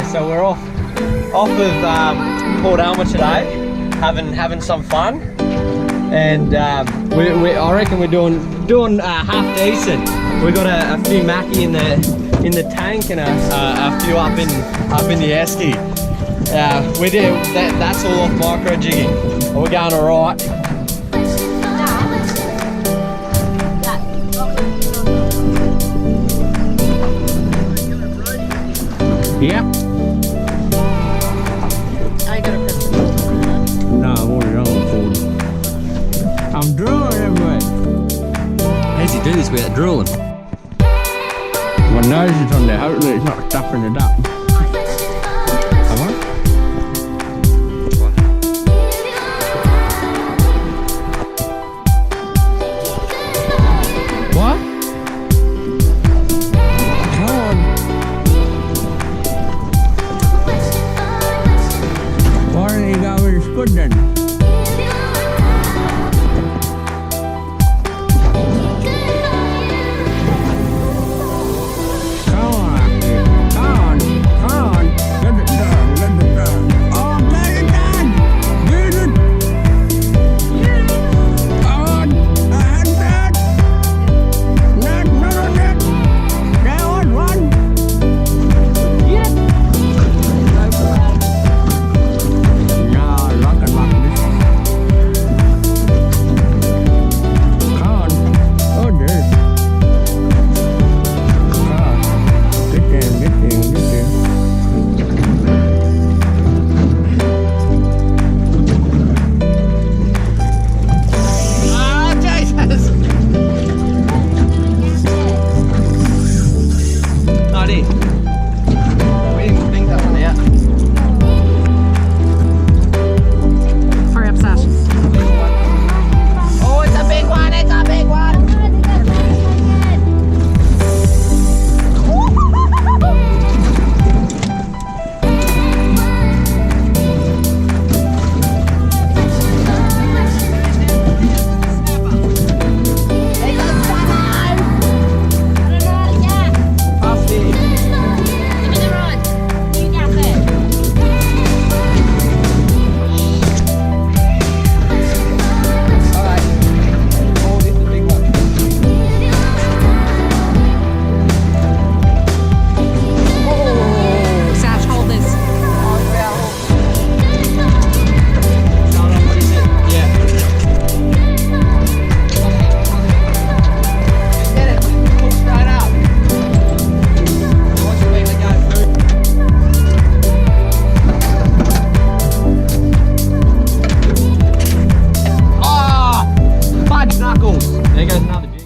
guys, so we're off of Port Alma today, having some fun, and I reckon we're doing half decent. We got a few mackie in the tank and a few up in the esky. That's all off micro jigging. We're going all right. Yep. I got a present. No, I'm already on forward. I'm drooling everywhere. How's he do this without drooling? My nose is on there, hopefully it's not stuffing it up.